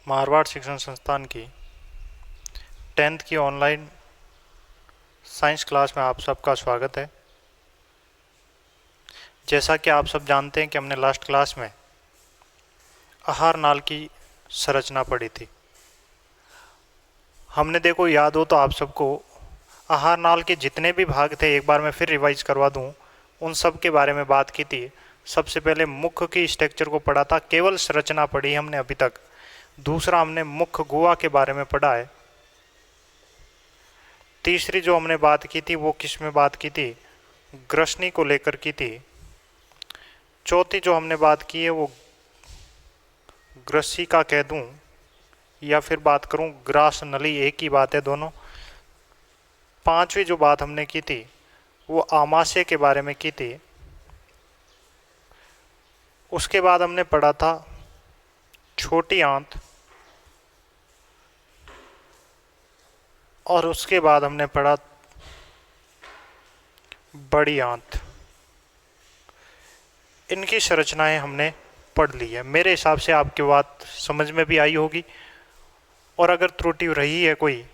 मारवाड़ शिक्षण संस्थान की 10th की ऑनलाइन साइंस क्लास में आप सबका स्वागत है। जैसा कि आप सब जानते हैं कि हमने लास्ट क्लास में आहार नाल की संरचना पढ़ी थी। हमने देखो याद हो तो आप सबको आहार नाल के जितने भी भाग थे एक बार मैं फिर रिवाइज करवा दूं, उन सब के बारे में बात की थी। सबसे पहले मुख्य की स्ट्रक्चर को पढ़ा था, केवल संरचना पढ़ी हमने अभी तक। दूसरा हमने मुख्य गुहा के बारे में पढ़ा है। तीसरी जो हमने बात की थी वो किस में बात की थी, ग्रसनी को लेकर की थी। चौथी जो हमने बात की है वो ग्रसी का कह दूं या फिर बात करूं ग्रास नली, एक ही बात है दोनों। पांचवी जो बात हमने की थी वो आमाशय के बारे में की थी। उसके बाद हमने पढ़ा था छोटी आंत, और उसके बाद हमने पढ़ा बड़ी आंत। इनकी संरचनाएं हमने पढ़ ली है। मेरे हिसाब से आपकी बात समझ में भी आई होगी, और अगर त्रुटि रही है कोई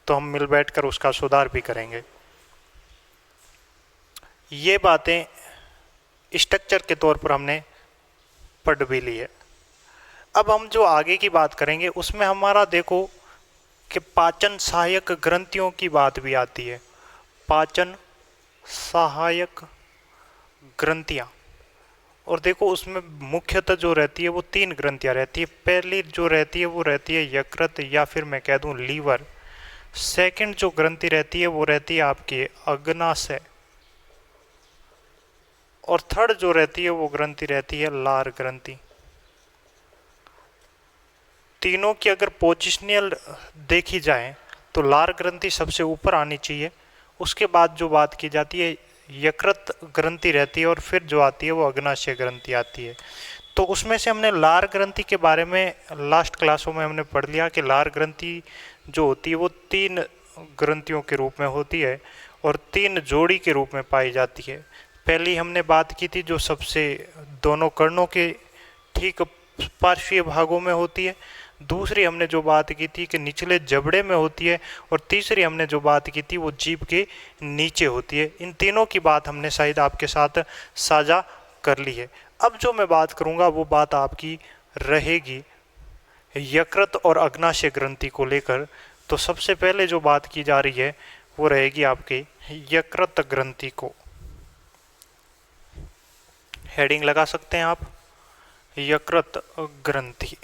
तो हम मिल बैठकर उसका सुधार भी करेंगे। ये बातें स्ट्रक्चर के तौर पर हमने पढ़ भी ली है। अब हम जो आगे की बात करेंगे उसमें हमारा देखो कि पाचन सहायक ग्रंथियों की बात भी आती है। पाचन सहायक ग्रंथियां, और देखो उसमें मुख्यतः जो रहती है वो 3 ग्रंथियां रहती है। पहली जो रहती है वो रहती है यकृत या फिर मैं कह दूं लीवर। सेकंड जो ग्रंथि रहती है वो रहती है आपकी अग्नाशय, और थर्ड जो रहती है वो ग्रंथि रहती है लार ग्रंथि। तीनों की अगर पोजिशनल देखी जाए तो लार ग्रंथि सबसे ऊपर आनी चाहिए। उसके बाद जो बात की जाती है यकृत ग्रंथि रहती है, और फिर जो आती है वो अग्नाशय ग्रंथि आती है। तो उसमें से हमने लार ग्रंथि के बारे में लास्ट क्लासों में हमने पढ़ लिया कि लार ग्रंथि जो होती है वो 3 ग्रंथियों के रूप में होती है और 3 जोड़ी के रूप में पाई जाती है। पहली हमने बात की थी जो सबसे दोनों कर्णों के ठीक पार्श्वीय भागों में होती है। दूसरी हमने जो बात की थी कि निचले जबड़े में होती है, और तीसरी हमने जो बात की थी वो जीभ के नीचे होती है। इन तीनों की बात हमने शायद आपके साथ साझा कर ली है। अब जो मैं बात करूंगा वो बात आपकी रहेगी यकृत और अग्नाशय ग्रंथि को लेकर। तो सबसे पहले जो बात की जा रही है वो रहेगी आपके यकृत ग्रंथि को। हेडिंग लगा सकते हैं आप, यकृत ग्रंथि।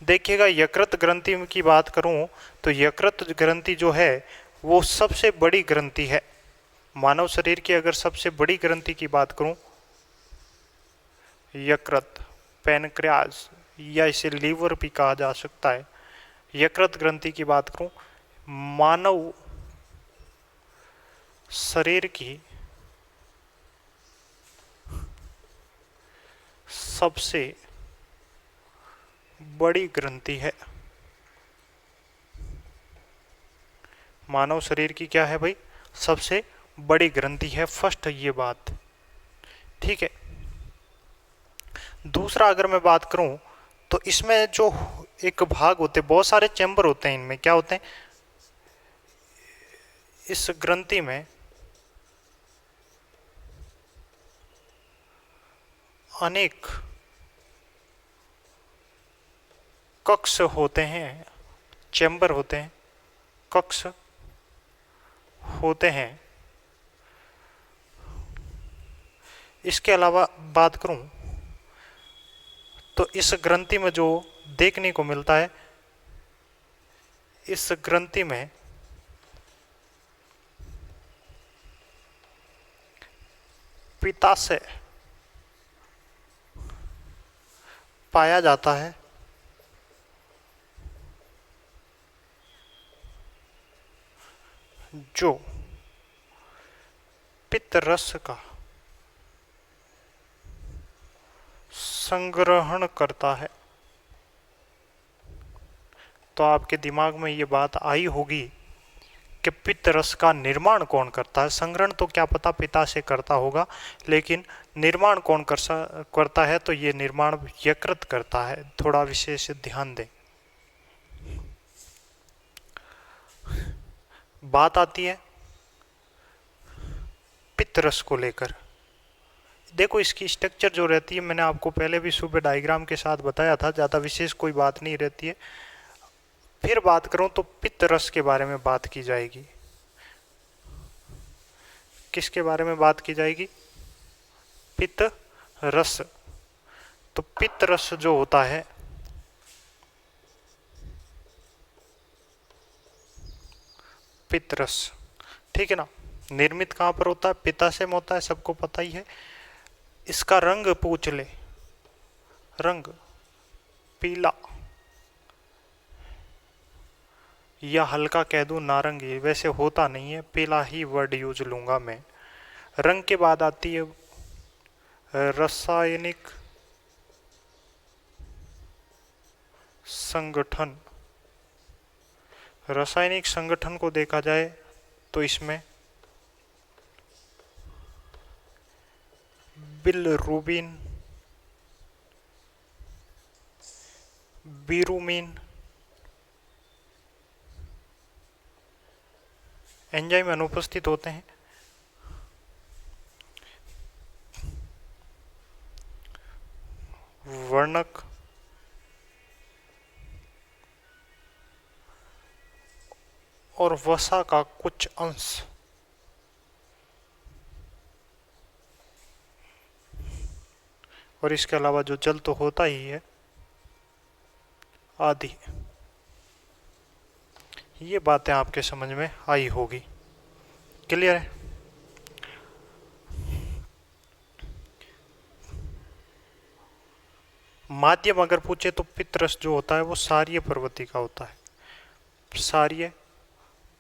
देखिएगा यकृत ग्रंथि की बात करूं तो यकृत ग्रंथि जो है वो सबसे बड़ी ग्रंथि है मानव शरीर की। अगर सबसे बड़ी ग्रंथि की बात करूं, यकृत, पैनक्रियाज या इसे लीवर भी कहा जा सकता है। यकृत ग्रंथि की बात करूं, मानव शरीर की सबसे बड़ी ग्रंथि है। मानव शरीर की क्या है भाई, सबसे बड़ी ग्रंथि है। फर्स्ट ये बात ठीक है। दूसरा अगर मैं बात करूं तो इसमें जो एक भाग होते, बहुत सारे चैम्बर होते हैं, इनमें क्या होते हैं, इस ग्रंथि में अनेक कक्ष होते हैं, चैम्बर होते हैं, कक्ष होते हैं। इसके अलावा बात करूं तो इस ग्रंथि में जो देखने को मिलता है, इस ग्रंथि में पित्ताशय पाया जाता है, जो पित्त रस का संग्रहण करता है। तो आपके दिमाग में ये बात आई होगी कि पित्त रस का निर्माण कौन करता है। संग्रहण तो क्या पता पिता से करता होगा, लेकिन निर्माण कौन करता है, तो ये निर्माण यकृत करता है। थोड़ा विशेष ध्यान दें। बात आती है पित्त रस को लेकर। देखो इसकी स्ट्रक्चर जो रहती है, मैंने आपको पहले भी सुबह डायग्राम के साथ बताया था, ज़्यादा विशेष कोई बात नहीं रहती है। फिर बात करूं तो पित्त रस के बारे में बात की जाएगी। किसके बारे में बात की जाएगी? पित्त रस। तो पित्त रस जो होता है, पित्त रस, ठीक है ना, निर्मित कहां पर होता है? पित्ताशय में होता है, सबको पता ही है। इसका रंग पूछ ले, रंग पीला या हल्का कह दूं नारंगी, वैसे होता नहीं है, पीला ही वर्ड यूज लूंगा मैं। रंग के बाद आती है रासायनिक संगठन। रासायनिक संगठन को देखा जाए तो इसमें बिलरुबिन, बीरुमीन एंजाइम अनुपस्थित होते हैं। वर्णक और वसा का कुछ अंश और इसके अलावा जो जल तो होता ही है आदि। ये बातें आपके समझ में आई होगी। क्लियर है? माध्यम अगर पूछे तो पित्तरस जो होता है वो क्षारीय प्रवृत्ति का होता है। क्षारीय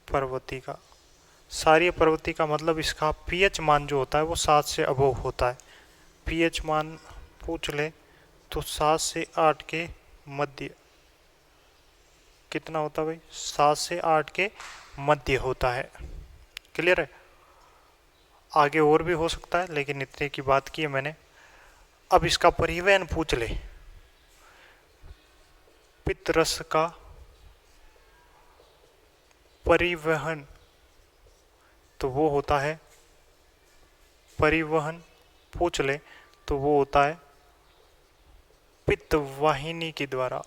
प्रवृत्ति का, क्षारीय प्रवृत्ति का मतलब इसका पीएच मान जो होता है वो 7 से अबोव होता है। पीएच मान पूछ ले तो 7 से 8 के मध्य, कितना होता है भाई? 7 से 8 के मध्य होता है। क्लियर है? आगे और भी हो सकता है, लेकिन इतने की बात की है मैंने। अब इसका परिवहन पूछ ले, पित्त रस का परिवहन तो वो होता है, परिवहन पूछ ले तो वो होता है पित्त वाहिनी के द्वारा,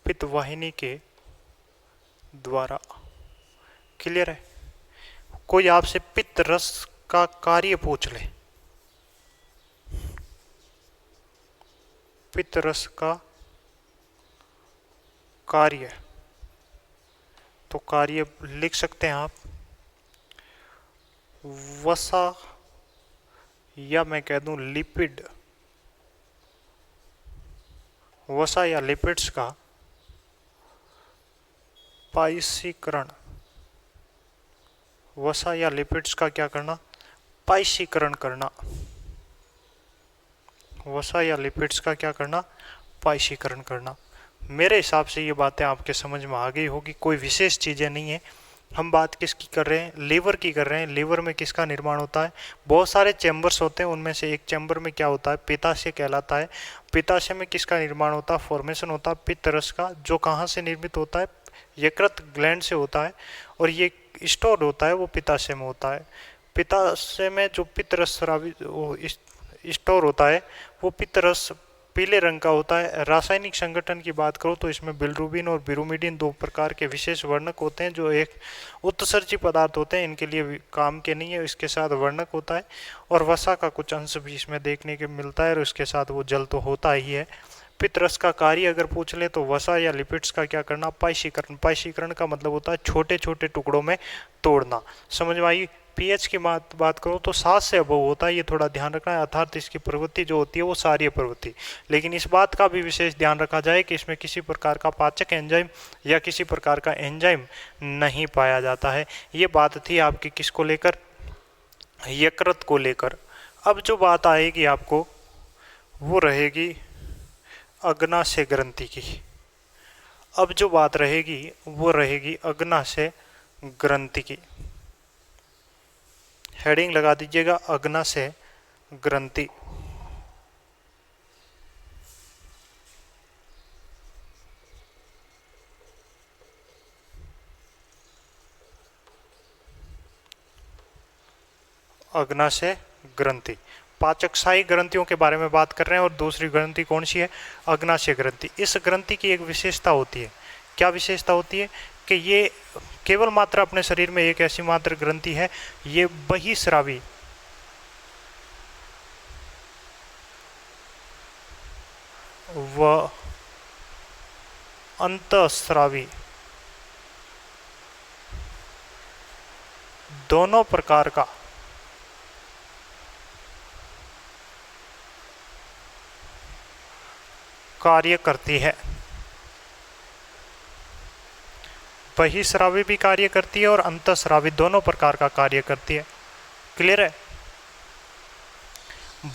पित्त वाहिनी के द्वारा। क्लियर है? कोई आपसे पित्त रस का कार्य पूछ ले, पित्त रस का कार्य, तो कार्य लिख सकते हैं आप वसा या मैं कह दूं लिपिड, वसा या लिपिड्स का पाइसीकरण। वसा या लिपिड्स का क्या करना? पाइसीकरण करना। वसा या लिपिड्स का क्या करना? पाइसीकरण करना। मेरे हिसाब से ये बातें आपके समझ में आ गई होगी, कोई विशेष चीज़ें नहीं है। हम बात किसकी कर रहे हैं? लीवर की कर रहे हैं। लीवर में किसका निर्माण होता है? बहुत सारे चैम्बर्स होते हैं, उनमें से एक चैम्बर में क्या होता है? पित्ताशय कहलाता है। पित्ताशय में किसका निर्माण होता है? फॉर्मेशन होता है पित्त रस का, जो कहाँ से निर्मित होता है? यकृत ग्लैंड से होता है, और ये स्टोर होता है वो पित्ताशय में होता है। पित्ताशय में जो पित्त रस स्टोर होता है वो पित्त रस पीले रंग का होता है। रासायनिक संगठन की बात करो तो इसमें बिलरुबिन और बिरुमिडिन 2 प्रकार के विशेष वर्णक होते हैं, जो एक उत्सर्जी पदार्थ होते हैं, इनके लिए काम के नहीं है, इसके साथ वर्णक होता है। और वसा का कुछ अंश भी इसमें देखने के मिलता है, और इसके साथ वो जल तो होता ही है। पित्त रस का कार्य अगर पूछ ले तो वसा या लिपिड्स का क्या करना? पाइशीकरण। पाइशीकरण का मतलब होता है छोटे छोटे टुकड़ों में तोड़ना। समझ में आई? पीएच की बात करो तो 7 से अबव होता है, ये थोड़ा ध्यान रखना है, अर्थात इसकी प्रवृत्ति जो होती है वो क्षारीय प्रवृत्ति। लेकिन इस बात का भी विशेष ध्यान रखा जाए कि इसमें किसी प्रकार का पाचक एंजाइम या किसी प्रकार का एंजाइम नहीं पाया जाता है। ये बात थी आपकी किसको लेकर? यकृत को लेकर। अब जो बात आएगी आपको वो रहेगी अग्नाशय ग्रंथि की। अब जो बात रहेगी वो रहेगी अग्नाशय ग्रंथि की। हेडिंग लगा दीजिएगा अग्नाशय ग्रंथि। अग्नाशय ग्रंथि, पाचकशाही ग्रंथियों के बारे में बात कर रहे हैं और दूसरी ग्रंथि कौन सी है? अग्नाशय ग्रंथि। इस ग्रंथि की एक विशेषता होती है। क्या विशेषता होती है? कि ये केवल मात्र अपने शरीर में एक ऐसी मात्र ग्रंथि है, ये बहिस्रावी व अंतःस्रावी दोनों प्रकार का कार्य करती है। बहिस्रावी भी कार्य करती है और अंतःस्रावी दोनों प्रकार का कार्य करती है। क्लियर है?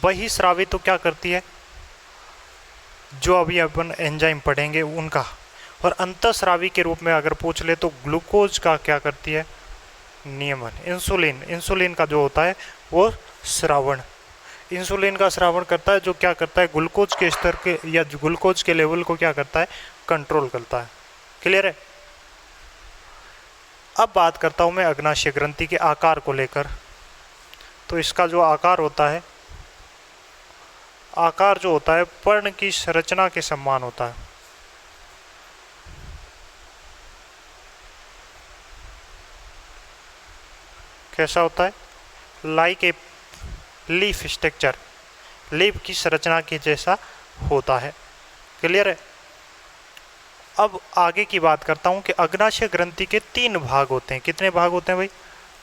बहिस्रावी तो क्या करती है, जो अभी अपन एंजाइम पढ़ेंगे उनका। और अंतःस्रावी के रूप में अगर पूछ ले तो ग्लूकोज का क्या करती है? नियमन। इंसुलिन, इंसुलिन का जो होता है वो श्रावण, इंसुलिन का श्रावण करता है, जो क्या करता है? ग्लूकोज के स्तर के या ग्लूकोज के लेवल को क्या करता है? कंट्रोल करता है। क्लियर है? अब बात करता हूं मैं अग्नाशय ग्रंथि के आकार को लेकर। तो इसका जो आकार होता है, आकार जो होता है पर्ण की संरचना के समान होता है। कैसा होता है? Like a leaf structure, leaf की संरचना के जैसा होता है। क्लियर है? अब आगे की बात करता हूं कि अग्नाशय ग्रंथि के 3 भाग होते हैं। कितने भाग होते हैं भाई?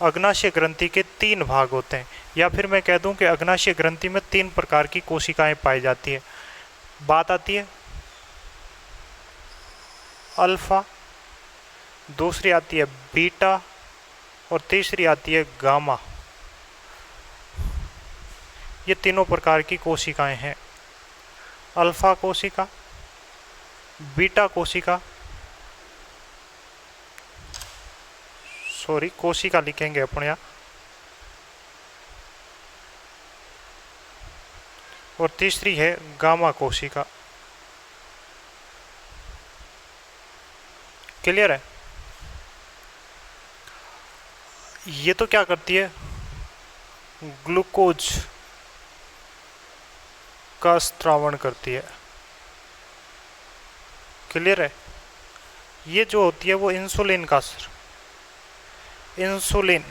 अग्नाशय ग्रंथि के 3 भाग होते हैं, या फिर मैं कह दूं कि अग्नाशय ग्रंथि में 3 प्रकार की कोशिकाएं पाई जाती है। बात आती है अल्फा, दूसरी आती है बीटा और तीसरी आती है गामा। ये तीनों प्रकार की कोशिकाएं हैं। अल्फा कोशिका, बीटा कोशिका, सॉरी कोशिका लिखेंगे अपन यहाँ, और तीसरी है गामा कोशिका। क्लियर है? ये तो क्या करती है? ग्लूकोज का स्त्रावण करती है। क्लियर है? ये जो होती है वो इंसुलिन का, इंसुलिन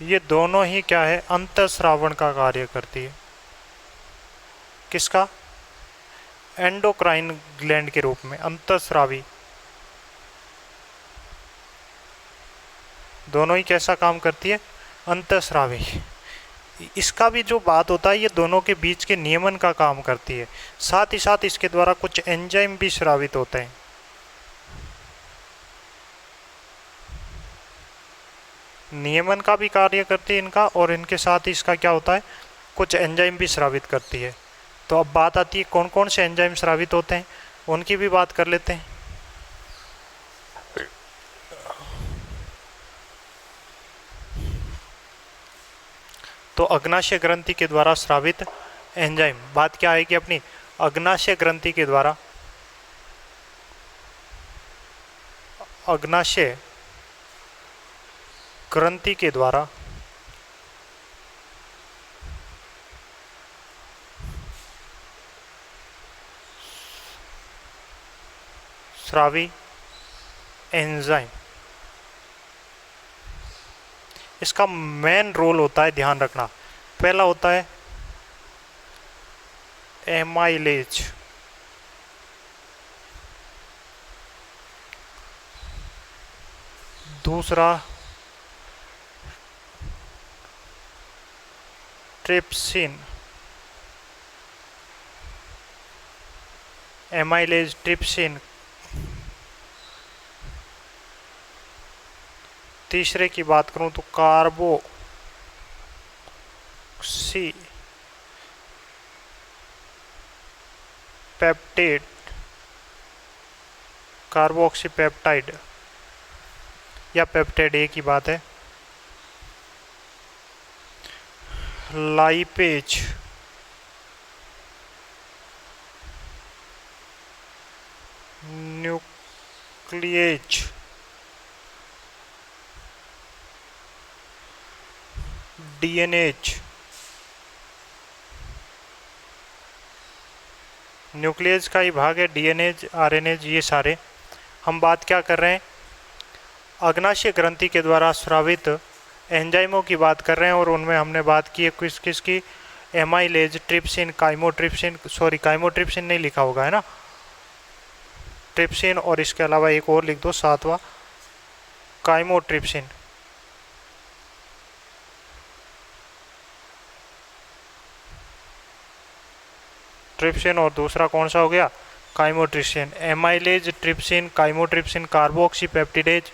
ये दोनों ही क्या है? अंतःस्रावण का कार्य करती है। किसका? एंडोक्राइन ग्लैंड के रूप में अंतःस्रावी दोनों ही कैसा काम करती है? अंतःस्रावी। इसका भी जो बात होता है, ये दोनों के बीच के नियमन का काम करती है। साथ ही साथ इसके द्वारा कुछ एंजाइम भी स्रावित होते हैं। नियमन का भी कार्य करती है इनका, और इनके साथ ही इसका क्या होता है? कुछ एंजाइम भी स्रावित करती है। तो अब बात आती है कौन कौन से एंजाइम स्रावित होते हैं, उनकी भी बात कर लेते हैं। तो अग्नाशय ग्रंथि के द्वारा स्रावित एंजाइम, बात क्या आएगी अपनी? अग्नाशय ग्रंथि के द्वारा, अग्नाशय ग्रंथि के द्वारा स्रावी एंजाइम, इसका मेन रोल होता है, ध्यान रखना। पहला होता है एमाइलेज, दूसरा ट्रिप्सिन, एमाइलेज ट्रिप्सिन। तीसरे की बात करूं तो कार्बोक्सी पेप्टेड, कार्बोक्सीपेप्टाइड या पेप्टेड एक ही बात है। Lipase, nuclease, DNAs. न्यूक्लियस का ही भाग है डीएनएज, आरएनएज, ये सारे। हम बात क्या कर रहे हैं, अग्नाशय ग्रंथि के द्वारा स्रावित एंजाइमों की बात कर रहे हैं, और उनमें हमने बात की है किस किस की, amylase, trypsin, chymotrypsin, sorry chymotrypsin नहीं लिखा होगा है ना, ट्रिप्सिन, और इसके अलावा एक और लिख दो सातवां, काइमोट्रिप्सिन। ट्रिप्सिन और दूसरा कौन सा हो गया, chymotrypsin. Amylase, trypsin, chymotrypsin, carboxypeptidase,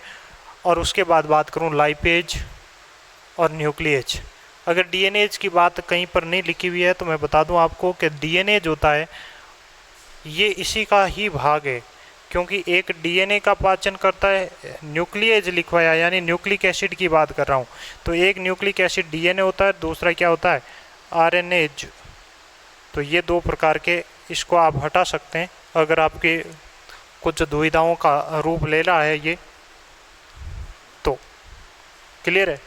और उसके बाद बात करूं लाइपेज और न्यूक्लिएज। अगर डीएनएज की बात कहीं पर नहीं लिखी हुई है तो मैं बता दूं आपको कि डीएनएज होता है, ये इसी का ही भाग है, क्योंकि एक डीएनए का पाचन करता है, न्यूक्लिएज लिखवाया यानी न्यूक्लिक एसिड की बात कर रहा हूँ, तो एक न्यूक्लिक एसिड डीएनए होता है, दूसरा क्या होता है, आरएनएज। तो ये दो प्रकार के, इसको आप हटा सकते हैं अगर आपके कुछ दुविधाओं का रूप ले रहा है ये, तो क्लियर है।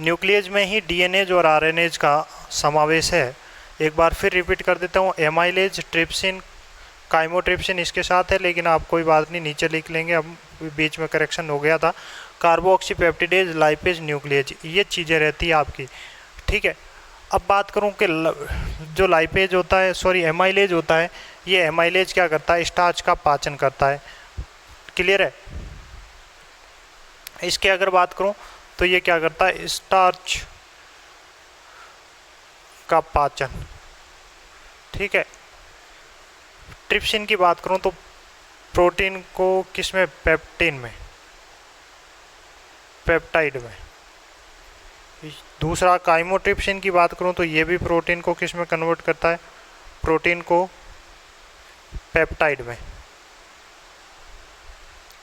न्यूक्लियस में ही डीएनएज और आरएनएज का समावेश है। एक बार फिर रिपीट कर देता हूँ, एमाइलेज, ट्रिप्सिन, काइमोट्रिप्सिन इसके साथ है, लेकिन आप कोई बात नहीं नीचे लिख लेंगे, अब बीच में करेक्शन हो गया था। कार्बोक्सीपेप्टिडेज, लाइपेज, न्यूक्लियज, ये चीज़ें रहती है आपकी, ठीक है। अब बात करूं कि जो लाइपेज होता है, सॉरी एमाइलेज होता है, ये एमाइलेज क्या करता है, स्टार्च का पाचन करता है, क्लियर है। इसके अगर बात करूं तो ये क्या करता है, स्टार्च का पाचन, ठीक है। ट्रिप्सिन की बात करूं तो प्रोटीन को किस में, पेप्टिन में, पेप्टाइड में। दूसरा काइमोट्रिप्सिन की बात करूं तो ये भी प्रोटीन को किस में कन्वर्ट करता है, प्रोटीन को पेप्टाइड में,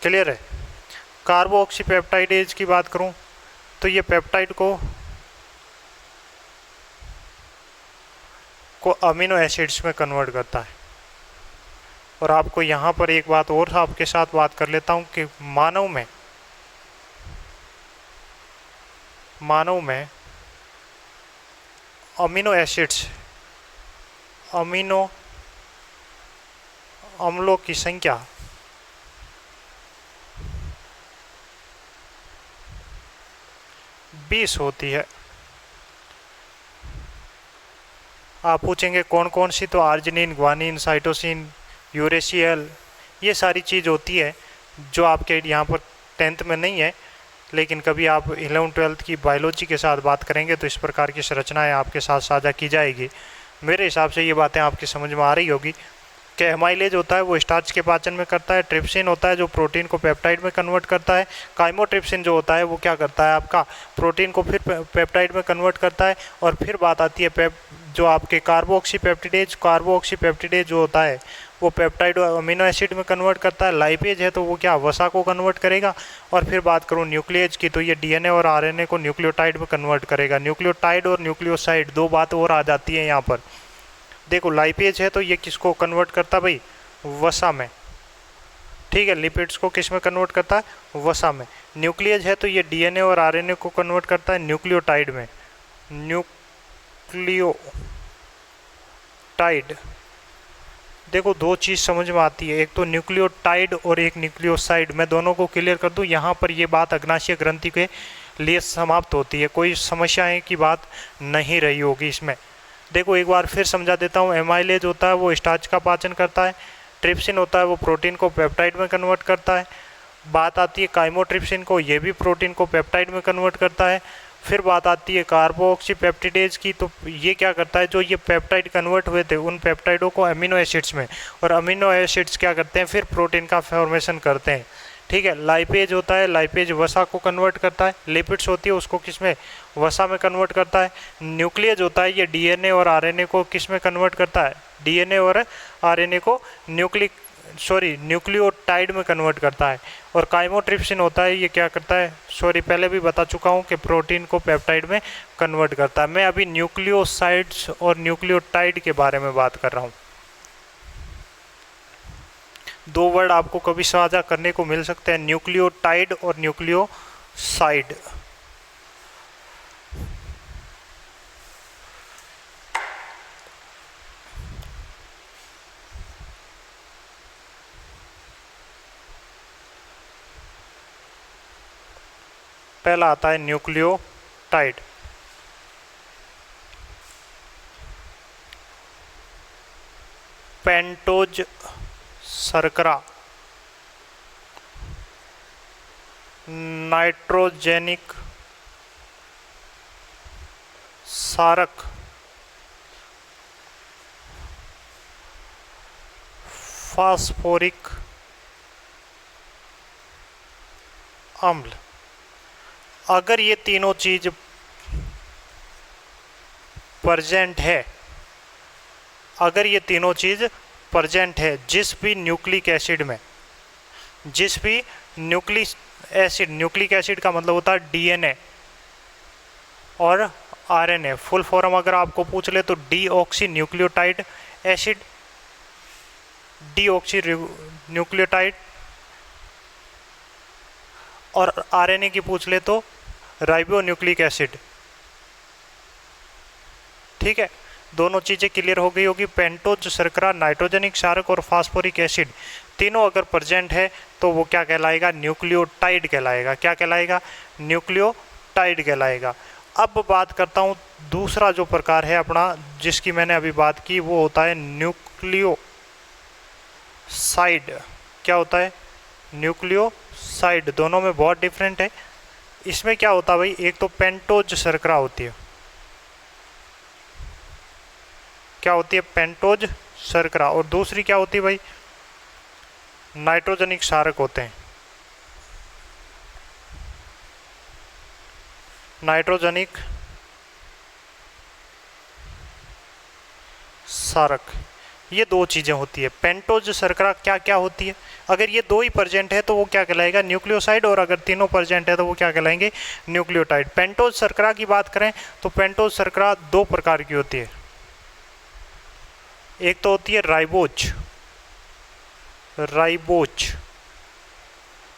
क्लियर है। कार्बोक्सीपेप्टाइडेज की बात करूं तो ये पेप्टाइड को अमीनो एसिड्स में कन्वर्ट करता है। और आपको यहाँ पर एक बात और आपके साथ बात कर लेता हूँ कि मानव में अमीनो एसिड्स, अमीनो अम्लों की संख्या 20 होती है। आप पूछेंगे कौन कौन सी, तो आर्जिनिन, ग्वानिन, साइटोसिन, यूरेसियल, ये सारी चीज़ होती है जो आपके यहाँ पर 10th में नहीं है, लेकिन कभी आप 11th-12th की बायोलॉजी के साथ बात करेंगे तो इस प्रकार की संरचनाएं आपके साथ साझा की जाएगी। मेरे हिसाब से ये बातें आपकी समझ में आ रही होगी कि एमाइलेज होता है वो स्टार्च के पाचन में करता है, ट्रिप्सिन होता है जो प्रोटीन को पेप्टाइड में कन्वर्ट करता है, काइमोट्रिप्सिन जो होता है वो क्या करता है आपका, प्रोटीन को फिर पेप्टाइड में कन्वर्ट करता है। और फिर बात आती है जो आपके कार्बोक्सीपेप्टिडेज जो होता है वो पेप्टाइड अमीनो एसिड में कन्वर्ट करता है। लाइपेज है तो वो क्या, वसा को कन्वर्ट करेगा। और फिर बात करूँ न्यूक्लियज की तो ये डीएनए और आरएनए को न्यूक्लियोटाइड में कन्वर्ट करेगा। न्यूक्लियोटाइड और न्यूक्लियोसाइड दो बात और आ जाती है यहाँ पर। देखो लाइपेज है तो ये किसको कन्वर्ट करता है भाई, वसा में, ठीक है। लिपिड्स को किस में कन्वर्ट करता है, वसा में। न्यूक्लियज है तो ये डीएनए और आरएनए को कन्वर्ट करता है न्यूक्लियोटाइड में, न्यूक्लियोटाइड। देखो दो चीज़ समझ में आती है, एक तो न्यूक्लियोटाइड और एक न्यूक्लियोसाइड। मैं दोनों को क्लियर कर दूं, यहाँ पर ये बात अग्नाशय ग्रंथि के लिए समाप्त होती है, कोई समस्याएं की बात नहीं रही होगी इसमें। देखो एक बार फिर समझा देता हूँ, एमाइलेज होता है वो स्टार्च का पाचन करता है, ट्रिप्सिन होता है वो प्रोटीन को पेप्टाइड में कन्वर्ट करता है। बात आती है काइमोट्रिप्सिन को, ये भी प्रोटीन को पेप्टाइड में कन्वर्ट करता है। फिर बात आती है कार्बोक्सीपेप्टिडेज की, तो ये क्या करता है, जो ये पेप्टाइड कन्वर्ट हुए थे उन पेप्टाइडों को अमीनो एसिड्स में, और अमीनो एसिड्स क्या करते हैं फिर प्रोटीन का फॉर्मेशन करते हैं, ठीक है। लाइपेज होता है, लाइपेज वसा को कन्वर्ट करता है। लिपिड्स होती है उसको किस में, वसा में कन्वर्ट करता है। न्यूक्लियस होता है ये डीएनए और आरएनए को किस में कन्वर्ट करता है, डीएनए और आरएनए को न्यूक्लियोटाइड में कन्वर्ट करता है। और काइमोट्रिप्सिन होता है ये क्या करता है, पहले भी बता चुका हूँ कि प्रोटीन को पेप्टाइड में कन्वर्ट करता है। मैं अभी न्यूक्लियोसाइड्स और न्यूक्लियोटाइड के बारे में बात कर रहा हूँ। दो वर्ड आपको कभी साझा करने को मिल सकते हैं, न्यूक्लियोटाइड और न्यूक्लियोसाइड। पहला आता है न्यूक्लियोटाइड। पेंटोज शर्करा, नाइट्रोजेनिक क्षारक, फास्फोरिक अम्ल। अगर ये तीनों चीज प्रेजेंट है, अगर ये तीनों चीज प्रेजेंट है जिस भी न्यूक्लिक एसिड में, जिस भी न्यूक्लिक एसिड का मतलब होता है डीएनए और आरएनए। फुल फॉर्म अगर आपको पूछ ले तो deoxy nucleotide acid, deoxy nucleotide. और आरएनए की पूछ ले तो राइबोन्यूक्लिक एसिड। ठीक है, दोनों चीज़ें क्लियर हो गई होगी। पेंटोज शर्करा, नाइट्रोजनिक क्षारक और फास्फोरिक एसिड तीनों अगर प्रेजेंट है तो वो क्या कहलाएगा, न्यूक्लियोटाइड कहलाएगा। क्या कहलाएगा, न्यूक्लियोटाइड कहलाएगा। अब बात करता हूँ दूसरा जो प्रकार है अपना, जिसकी मैंने अभी बात की, वो होता है न्यूक्लियोसाइड। क्या होता है, न्यूक्लियोसाइड। दोनों में बहुत डिफरेंट है। इसमें क्या होता है भाई, एक तो पेंटोज शर्करा होती है। क्या होती है, पेंटोज शर्करा। और दूसरी क्या होती है भाई, नाइट्रोजनिक क्षारक होते हैं। नाइट्रोजनिक क्षारक, ये दो चीजें होती है। पेंटोज शर्करा क्या क्या होती है, अगर ये दो ही प्रेजेंट है तो वो क्या कहलाएगा, न्यूक्लियोसाइड। और अगर तीनों प्रेजेंट है तो वो क्या कहलाएंगे, न्यूक्लियोटाइड। पेंटोज शर्करा की बात करें तो पेंटोज शर्करा दो प्रकार की होती है। एक तो होती है राइबोज,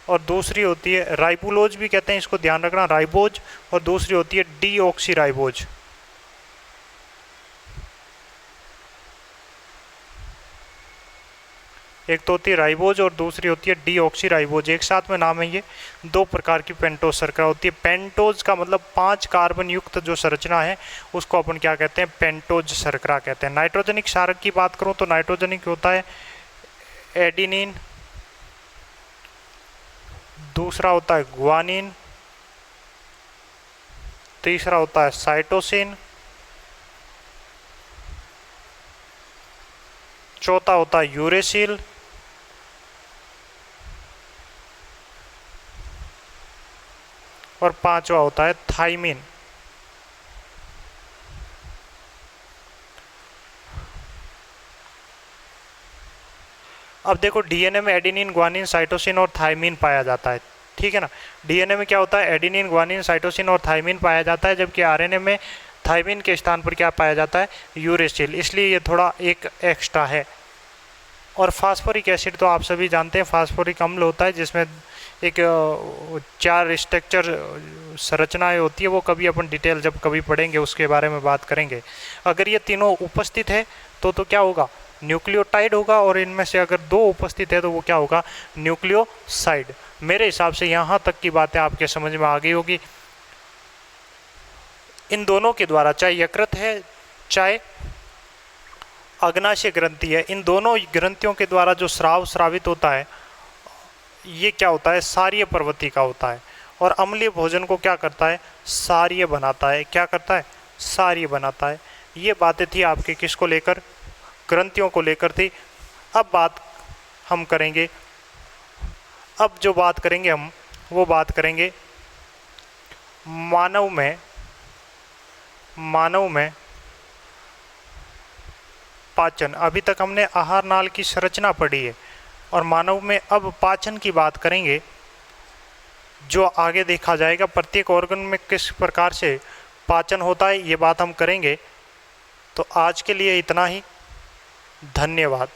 और दूसरी होती है राइबुलोज भी कहते हैं, इसको ध्यान रखना, राइबोज। और दूसरी होती है डीऑक्सी राइबोज। एक तो होती है राइबोज और दूसरी होती है डीऑक्सी राइबोज। एक साथ में नाम है ये। दो प्रकार की पेंटोज शर्करा होती है। पेंटोज का मतलब 5 कार्बन युक्त जो संरचना है उसको अपन क्या कहते हैं, पेंटोज शर्करा कहते हैं। नाइट्रोजनिक क्षारक की बात करूं तो नाइट्रोजनिक होता है एडिनिन, दूसरा होता है ग्वानिन, तीसरा होता है साइटोसिन, चौथा होता है यूरेसिल, और पांचवा होता है थाइमिन। अब देखो, डीएनए में एडेनिन, ग्वानिन, साइटोसिन और थाइमिन पाया जाता है। ठीक है ना, डीएनए में क्या होता है, एडेनिन, ग्वानिन, साइटोसिन और थाइमिन पाया जाता है, जबकि आरएनए में थाइमिन के स्थान पर क्या पाया जाता है, यूरेसिल। इसलिए ये थोड़ा एक एक्स्ट्रा है। और फास्फोरिक एसिड तो आप सभी जानते हैं, फास्फोरिक अम्ल होता है जिसमें एक 4 स्ट्रक्चर संरचनाएं होती है। वो कभी अपन डिटेल जब कभी पढ़ेंगे उसके बारे में बात करेंगे। अगर ये तीनों उपस्थित है तो क्या होगा, न्यूक्लियोटाइड होगा। और इनमें से अगर दो उपस्थित है तो वो क्या होगा, न्यूक्लियोसाइड। मेरे हिसाब से यहाँ तक की बातें आपके समझ में आ गई होगी। इन दोनों के द्वारा, चाहे यकृत है चाहे अग्नाशय ग्रंथि है, इन दोनों ग्रंथियों के द्वारा जो स्राव स्रावित होता है ये क्या होता है, सारीय प्रवृत्ति का होता है। और अम्लीय भोजन को क्या करता है, सारीय बनाता है। क्या करता है, सारीय बनाता है। ये बातें थी आपके किसको लेकर, ग्रंथियों को लेकर थी। अब बात हम करेंगे अब जो बात करेंगे हम, वो बात करेंगे मानव में पाचन। अभी तक हमने आहार नाल की संरचना पढ़ी है और मानव में अब पाचन की बात करेंगे, जो आगे देखा जाएगा प्रत्येक ऑर्गन में किस प्रकार से पाचन होता है, ये बात हम करेंगे। तो आज के लिए इतना ही, धन्यवाद।